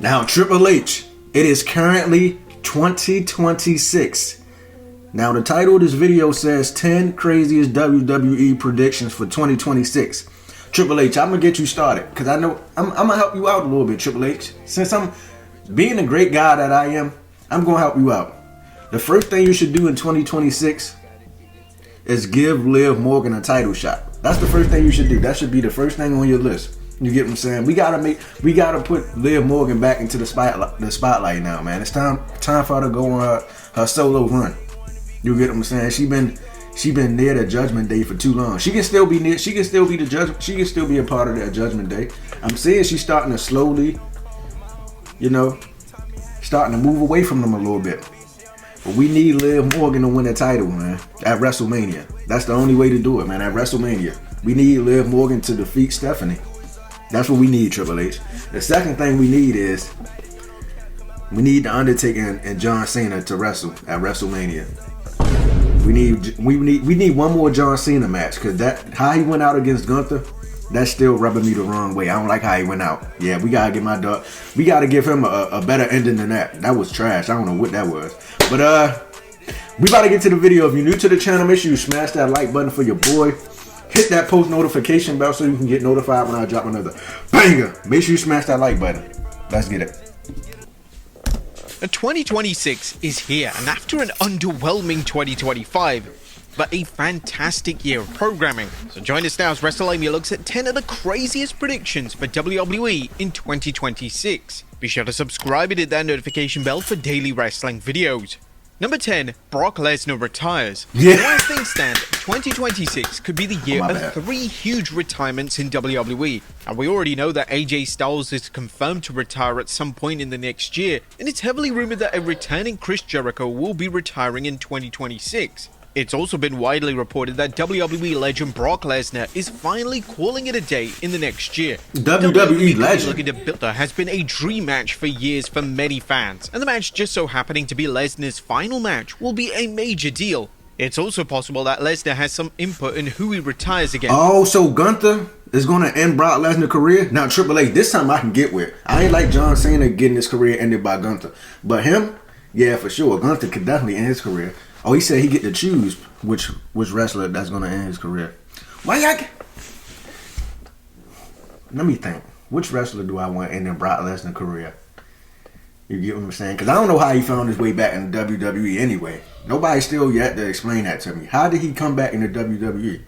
Now, Triple H, it is currently 2026. Now, the title of this video says 10 craziest WWE predictions for 2026. Triple H, I'm going to get you started because I know I'm going to help you out a little bit, Triple H. Since I'm being the great guy that I am, I'm going to help you out. The first thing you should do in 2026 is give Liv Morgan a title shot. That's the first thing you should do. That should be the first thing on your list. You get what I'm saying? We gotta put Liv Morgan back into the spotlight now, man. It's time for her to go on her solo run. You get what I'm saying? She been near the Judgment Day for too long. She can still be near. She can still be the judge. She can still be a part of that Judgment Day. I'm saying she's starting to slowly, starting to move away from them a little bit. But we need Liv Morgan to win the title, man, at WrestleMania. That's the only way to do it, man. At WrestleMania, we need Liv Morgan to defeat Stephanie. That's what we need, Triple H. The second thing we need is we need The Undertaker and John Cena to wrestle at WrestleMania. We need one more John Cena match because that how he went out against Gunther, that's still rubbing me the wrong way. I don't like how he went out. Yeah, we gotta get my dog. We gotta give him a better ending than that. That was trash. I don't know what that was. But we about to get to the video. If you're new to the channel, make sure you smash that like button for your boy. Hit that post notification bell so you can get notified when I drop another banger. Make sure you smash that like button. Let's get it. 2026 is here, and after an underwhelming 2025, but a fantastic year of programming. So join us now as WrestleMania looks at 10 of the craziest predictions for WWE in 2026. Be sure to subscribe and hit that notification bell for daily wrestling videos. Number 10, Brock Lesnar retires. Yeah. As things stand, 2026 could be the year of 3 huge retirements in WWE. And we already know that AJ Styles is confirmed to retire at some point in the next year, and it's heavily rumored that a returning Chris Jericho will be retiring in 2026. It's also been widely reported that WWE legend Brock Lesnar is finally calling it a day in the next year. WWE legend looking to build has been a dream match for years for many fans, and the match just so happening to be Lesnar's final match will be a major deal. It's also possible that Lesnar has some input in who he retires again. Oh, so Gunther is going to end Brock Lesnar's career? Now, Triple H, this time I can get with. I ain't like John Cena getting his career ended by Gunther. But him, yeah, for sure. Gunther could definitely end his career. Oh, he said he get to choose which wrestler that's going to end his career. Let me think. Which wrestler do I want ending Brock Lesnar's career? You get what I'm saying? Because I don't know how he found his way back in WWE anyway. Nobody still yet to explain that to me. How did he come back into WWE?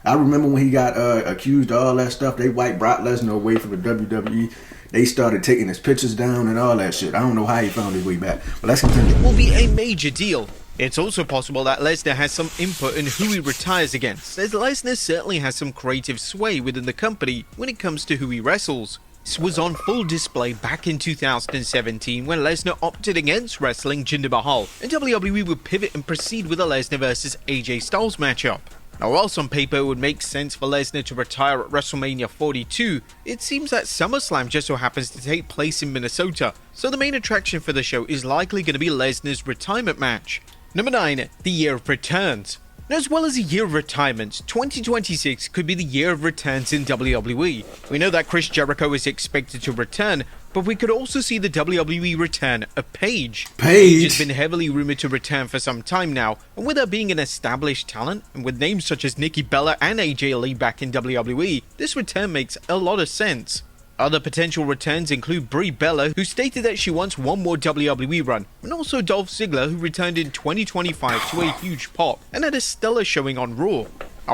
I remember when he got accused of all that stuff. They wiped Brock Lesnar away from the WWE. They started taking his pictures down and all that shit. I don't know how he found his way back. But let's continue. Will be a major deal. It's also possible that Lesnar has some input in who he retires against, as Lesnar certainly has some creative sway within the company when it comes to who he wrestles. This was on full display back in 2017 when Lesnar opted against wrestling Jinder Mahal, and WWE would pivot and proceed with a Lesnar vs AJ Styles matchup. Now, whilst on paper it would make sense for Lesnar to retire at WrestleMania 42, it seems that SummerSlam just so happens to take place in Minnesota, so the main attraction for the show is likely going to be Lesnar's retirement match. Number 9, the year of returns. Now, as well as a year of retirements, 2026 could be the year of returns in WWE. We know that Chris Jericho is expected to return, but we could also see the WWE return of Paige. Paige has been heavily rumored to return for some time now, and with her being an established talent, and with names such as Nikki Bella and AJ Lee back in WWE, this return makes a lot of sense. Other potential returns include Brie Bella, who stated that she wants one more WWE run, and also Dolph Ziggler, who returned in 2025 to a huge pop and had a stellar showing on Raw.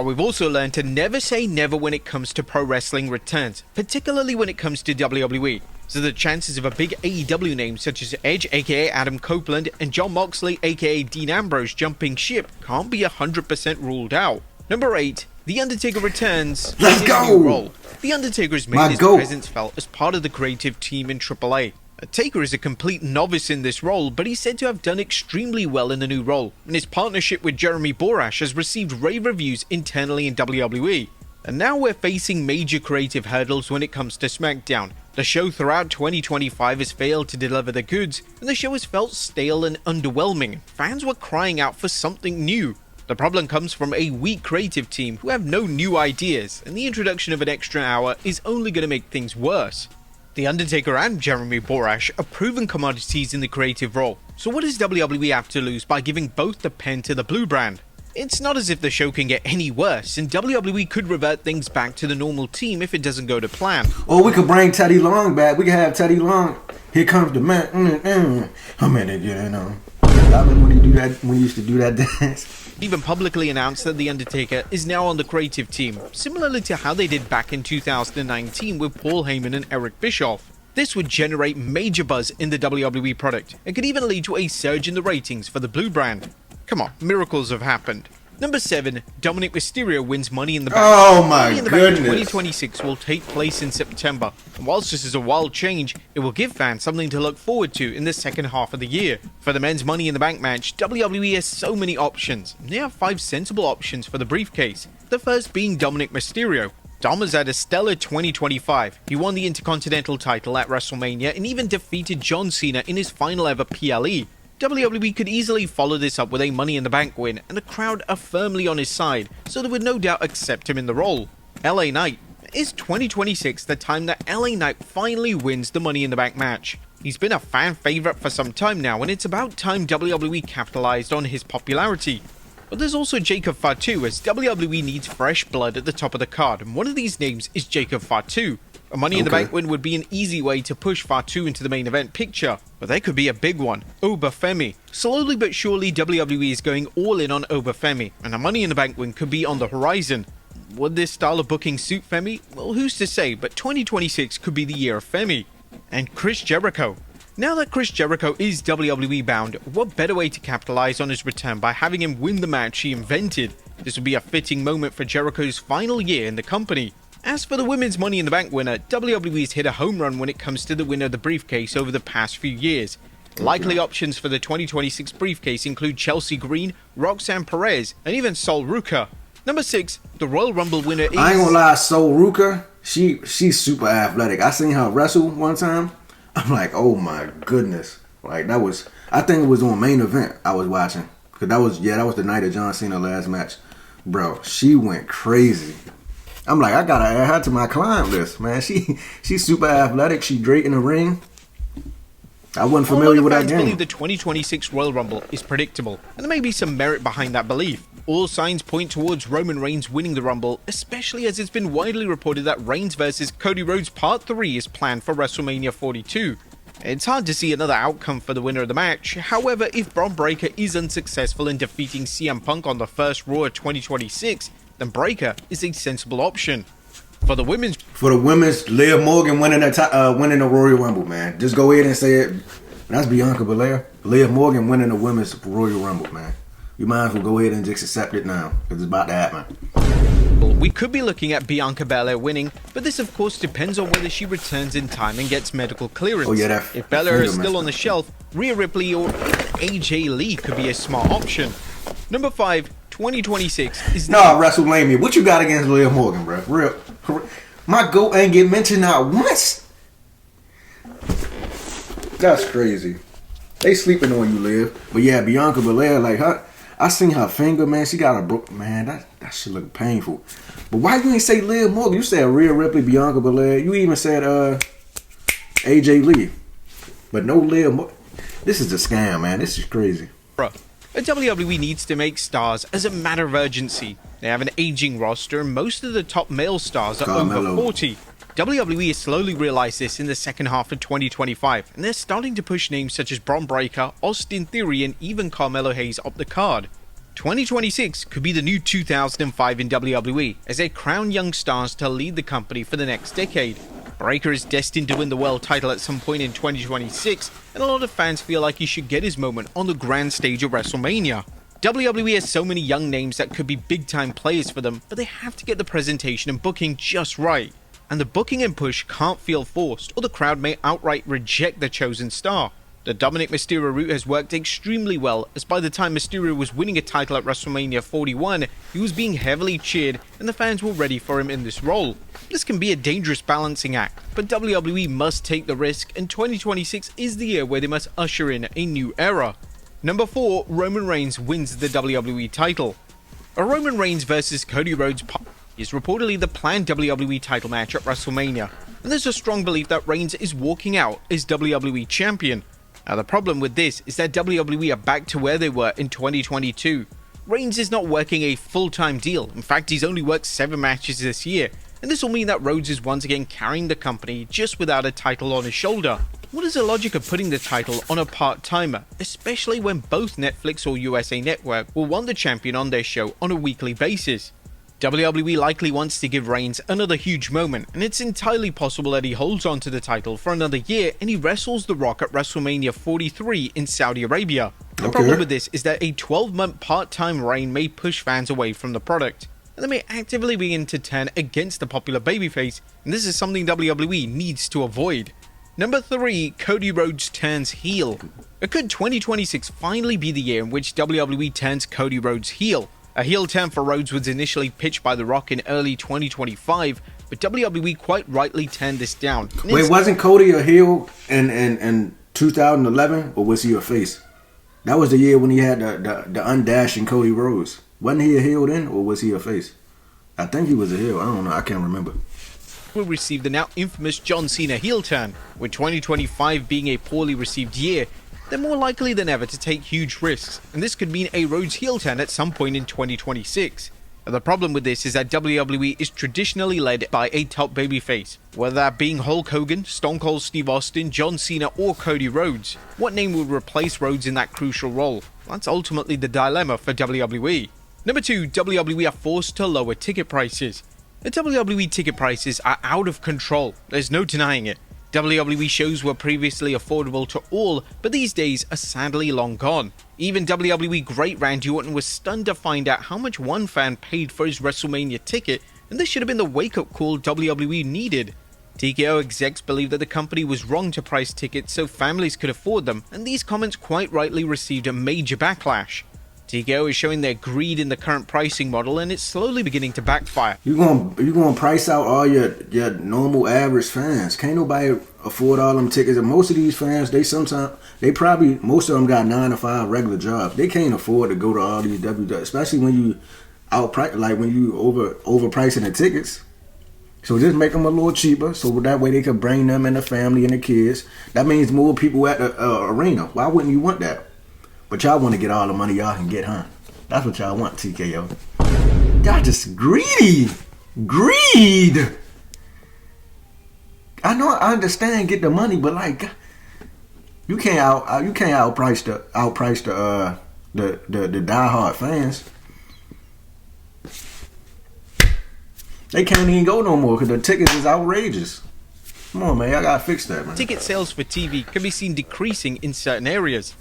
We've also learned to never say never when it comes to pro wrestling returns, particularly when it comes to WWE. So the chances of a big AEW name such as Edge aka Adam Copeland and Jon Moxley aka Dean Ambrose jumping ship can't be 100% ruled out. Number 8, The Undertaker returns. Let's go! Role. The Undertaker has made his presence felt as part of the creative team in AAA. Taker is a complete novice in this role, but he's said to have done extremely well in the new role, and his partnership with Jeremy Borash has received rave reviews internally in WWE. And now we're facing major creative hurdles when it comes to SmackDown. The show throughout 2025 has failed to deliver the goods, and the show has felt stale and underwhelming. Fans were crying out for something new. The problem comes from a weak creative team who have no new ideas, and the introduction of an extra hour is only going to make things worse. The Undertaker and Jeremy Borash are proven commodities in the creative role, so what does WWE have to lose by giving both the pen to the Blue brand? It's not as if the show can get any worse, and WWE could revert things back to the normal team if it doesn't go to plan. Or we could bring Teddy Long back. We could have Teddy Long. Here comes the man. I'm in it, you know. I remember when he do that. When he used to do that dance. Even publicly announced that The Undertaker is now on the creative team, similarly to how they did back in 2019 with Paul Heyman and Eric Bischoff. This would generate major buzz in the WWE product, and could even lead to a surge in the ratings for the Blue brand. Come on, miracles have happened. Number 7, Dominic Mysterio wins Money in the Bank. Oh my Money in the goodness. Bank 2026 will take place in September, and whilst this is a wild change, it will give fans something to look forward to in the second half of the year. For the men's Money in the Bank match, WWE has so many options. They have 5 sensible options for the briefcase, the first being Dominic Mysterio. Dom has had a stellar 2025. He won the Intercontinental title at WrestleMania and even defeated John Cena in his final ever PLE. WWE could easily follow this up with a Money in the Bank win, and the crowd are firmly on his side, so they would no doubt accept him in the role. LA Knight. Is 2026 the time that LA Knight finally wins the Money in the Bank match? He's been a fan favourite for some time now, and it's about time WWE capitalised on his popularity. But there's also Jacob Fatu, as WWE needs fresh blood at the top of the card, and one of these names is Jacob Fatu. A Money in the Bank win would be an easy way to push Fatu into the main event picture, but there could be a big one, Obafemi. Slowly but surely WWE is going all in on Obafemi, and a Money in the Bank win could be on the horizon. Would this style of booking suit Femi? Well, who's to say, but 2026 could be the year of Femi. And Chris Jericho. Now that Chris Jericho is WWE bound, what better way to capitalize on his return by having him win the match he invented? This would be a fitting moment for Jericho's final year in the company. As for the women's Money in the Bank winner, WWE's hit a home run when it comes to the winner of the briefcase over the past few years. Likely options for the 2026 briefcase include Chelsea Green, Roxanne Perez, and even Sol Ruka. Number 6, the Royal Rumble winner is... I ain't gonna lie, Sol Ruka, she's super athletic. I seen her wrestle one time. I'm like, oh my goodness. Like, that was... I think it was on Main Event I was watching. Because that was the night of John Cena last match. Bro, she went crazy. I'm like, I gotta add her to my client list, man. She's super athletic. She great in the ring. I wasn't familiar with that game. Believe the 2026 Royal Rumble is predictable, and there may be some merit behind that belief. All signs point towards Roman Reigns winning the Rumble, especially as it's been widely reported that Reigns vs Cody Rhodes Part 3 is planned for WrestleMania 42. It's hard to see another outcome for the winner of the match. However, if Bron Breakker is unsuccessful in defeating CM Punk on the first Raw of 2026, then Breakker is a sensible option. For the women's, Liv Morgan winning the Royal Rumble, man. Just go ahead and say it. That's Bianca Belair. Liv Morgan winning the women's Royal Rumble, man. You might as well go ahead and just accept it now, because it's about to happen. We could be looking at Bianca Belair winning, but this of course depends on whether she returns in time and gets medical clearance. Oh, yeah, if Belair is still on the shelf, Rhea Ripley or AJ Lee could be a smart option. Number 5, 2026 is... Nah, WrestleMania. What you got against Liv Morgan, bro? Real. My GOAT ain't get mentioned not once. That's crazy. They sleeping on you, Liv. But yeah, Bianca Belair, like her, I seen her finger, man. She got a broke, man. That shit look painful. But why you ain't say Liv Morgan? You said Rhea Ripley, Bianca Belair. You even said AJ Lee. But no Liv Morgan. This is a scam, man. This is crazy. Bruh. But WWE needs to make stars as a matter of urgency. They have an aging roster, and most of the top male stars are over 40. WWE has slowly realized this in the second half of 2025, and they're starting to push names such as Bron Breakker, Austin Theory, and even Carmelo Hayes up the card. 2026 could be the new 2005 in WWE, as they crown young stars to lead the company for the next decade. Breakker is destined to win the world title at some point in 2026, and a lot of fans feel like he should get his moment on the grand stage of WrestleMania. WWE has so many young names that could be big time players for them, but they have to get the presentation and booking just right. And the booking and push can't feel forced, or the crowd may outright reject the chosen star. The Dominic Mysterio route has worked extremely well, as by the time Mysterio was winning a title at WrestleMania 41, he was being heavily cheered and the fans were ready for him in this role. This can be a dangerous balancing act, but WWE must take the risk, and 2026 is the year where they must usher in a new era. Number 4, Roman Reigns wins the WWE title. A Roman Reigns vs Cody Rhodes is reportedly the planned WWE title match at WrestleMania. and there's a strong belief that Reigns is walking out as WWE Champion. Now the problem with this is that WWE are back to where they were in 2022. Reigns is not working a full-time deal. In fact, he's only worked 7 matches this year, and this will mean that Rhodes is once again carrying the company just without a title on his shoulder. What is the logic of putting the title on a part-timer, especially when both Netflix or USA Network will want the champion on their show on a weekly basis? WWE likely wants to give Reigns another huge moment, and it's entirely possible that he holds on to the title for another year and he wrestles The Rock at WrestleMania 43 in Saudi Arabia. The problem with this is that a 12-month part-time reign may push fans away from the product, and they may actively begin to turn against the popular babyface, and this is something WWE needs to avoid. Number 3, Cody Rhodes turns heel. Could 2026 finally be the year in which WWE turns Cody Rhodes heel? A heel turn for Rhodes was initially pitched by The Rock in early 2025, but WWE quite rightly turned this down. Wait, wasn't Cody a heel in 2011, or was he a face? That was the year when he had the undashing Cody Rhodes. Wasn't he a heel then, or was he a face? I think he was a heel. I don't know. I can't remember. Will receive the now infamous John Cena heel turn. With 2025 being a poorly received year, they're more likely than ever to take huge risks, and this could mean a Rhodes heel turn at some point in 2026. The problem with this is that WWE is traditionally led by a top babyface, whether that being Hulk Hogan, Stone Cold Steve Austin, John Cena, or Cody Rhodes. What name will replace Rhodes in that crucial role? That's ultimately the dilemma for WWE. Number 2, WWE are forced to lower ticket prices. The WWE ticket prices are out of control, there's no denying it. WWE shows were previously affordable to all, but these days are sadly long gone. Even WWE great Randy Orton was stunned to find out how much one fan paid for his WrestleMania ticket, and this should have been the wake-up call WWE needed. TKO execs believe that the company was wrong to price tickets so families could afford them, and these comments quite rightly received a major backlash. TKO is showing their greed in the current pricing model, and it's slowly beginning to backfire. You gonna price out all your normal average fans? Can't nobody afford all them tickets. And most of these fans, most of them got 9 to 5 regular jobs. They can't afford to go to all these WWE, especially when you overpricing the tickets. So just make them a little cheaper, so that way they can bring them and the family and the kids. That means more people at the arena. Why wouldn't you want that? But y'all want to get all the money y'all can get, huh? That's what y'all want, TKO. Y'all just greedy. Greed. I know, I understand get the money, but like, you can't outprice the diehard fans. They can't even go no more because the tickets is outrageous. Come on, man, I gotta fix that, man. Ticket sales for TV can be seen decreasing in certain areas.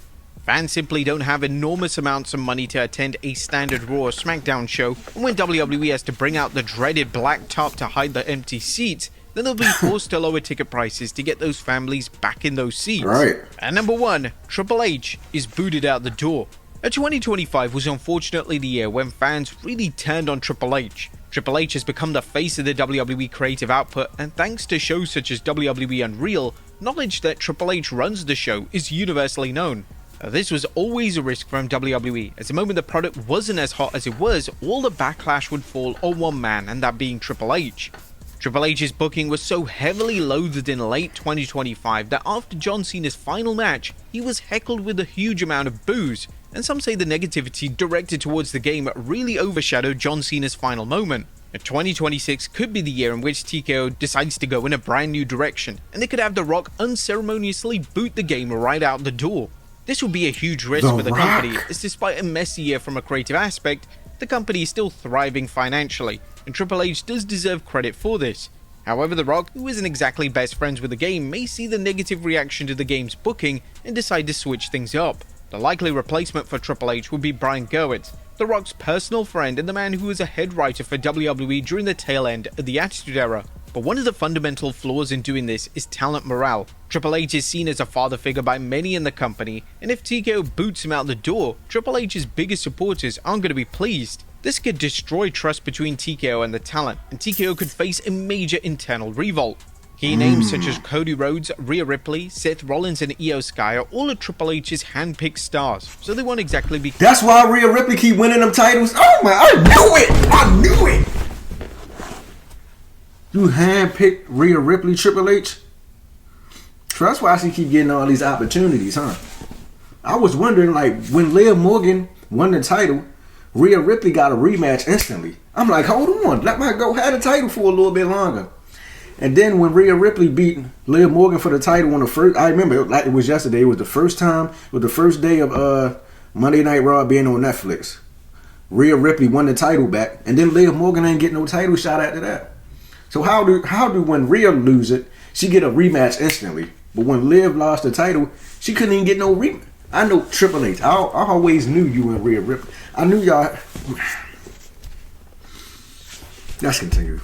Fans simply don't have enormous amounts of money to attend a standard Raw or SmackDown show, and when WWE has to bring out the dreaded black top to hide the empty seats, then they'll be forced to lower ticket prices to get those families back in those seats. Right. And number 1, Triple H is booted out the door. 2025 was unfortunately the year when fans really turned on Triple H. Triple H has become the face of the WWE creative output, and thanks to shows such as WWE Unreal, knowledge that Triple H runs the show is universally known. This was always a risk from WWE, as the moment the product wasn't as hot as it was, all the backlash would fall on one man, and that being Triple H. Triple H's booking was so heavily loathed in late 2025 that after John Cena's final match, he was heckled with a huge amount of boos, and some say the negativity directed towards the game really overshadowed John Cena's final moment. 2026 could be the year in which TKO decides to go in a brand new direction, and they could have The Rock unceremoniously boot the game right out the door. This will be a huge risk for the company, as despite a messy year from a creative aspect, the company is still thriving financially, and Triple H does deserve credit for this. However, The Rock, who isn't exactly best friends with the game, may see the negative reaction to the game's booking and decide to switch things up. The likely replacement for Triple H would be Brian Gewirtz, The Rock's personal friend and the man who was a head writer for WWE during the tail end of the Attitude Era. But one of the fundamental flaws in doing this is talent morale. Triple H is seen as a father figure by many in the company, and if TKO boots him out the door, Triple H's biggest supporters aren't going to be pleased. This could destroy trust between TKO and the talent, and TKO could face a major internal revolt. Key names such as Cody Rhodes, Rhea Ripley, Seth Rollins, and Io Sky are all of Triple H's hand-picked stars, so they won't exactly be... That's why Rhea Ripley keep winning them titles? Oh man, I knew it! I knew it! You handpicked Rhea Ripley, Triple H. So that's why she keep getting all these opportunities, huh? I was wondering, like, when Liv Morgan won the title, Rhea Ripley got a rematch instantly. I'm like, hold on, let my girl have the title for a little bit longer. And then when Rhea Ripley beat Liv Morgan for the title on the first, I remember like it was yesterday. It was the first time, it was the first day of Monday Night Raw being on Netflix. Rhea Ripley won the title back, and then Liv Morgan ain't get no title shot after that. So how do when Rhea lose it, she get a rematch instantly? But when Liv lost the title, she couldn't even get no rematch. I know Triple H. I always knew you and Rhea Ripley. I knew y'all. Let's continue.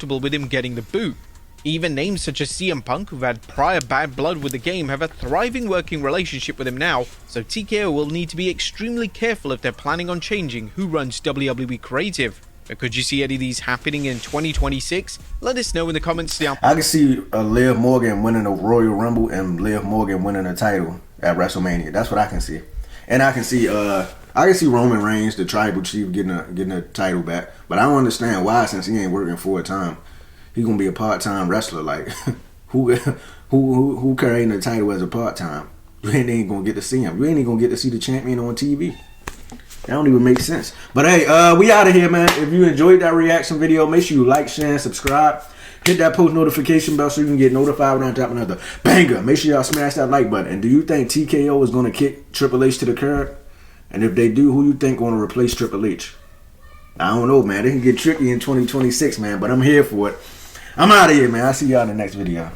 With him getting the boot. Even names such as CM Punk, who've had prior bad blood with the game, have a thriving working relationship with him now, so TKO will need to be extremely careful if they're planning on changing who runs WWE Creative. But could you see any of these happening in 2026? Let us know in the comments down. I can see Liv Morgan winning a Royal Rumble and Liv Morgan winning a title at WrestleMania. That's what I can see. And I can see Roman Reigns, the tribal chief, getting a title back. But I don't understand why, since he ain't working full time. He gonna be a part-time wrestler. Like who carrying the title as a part-time? You ain't gonna get to see him. You ain't even gonna get to see the champion on TV. That don't even make sense. But hey, we out of here, man. If you enjoyed that reaction video, make sure you like, share, and subscribe. Hit that post notification bell so you can get notified when I drop another banger. Make sure y'all smash that like button. And do you think TKO is gonna kick Triple H to the curb? And if they do, who you think gonna replace Triple H? I don't know, man. They can get tricky in 2026, man. But I'm here for it. I'm out of here, man. I'll see y'all in the next video.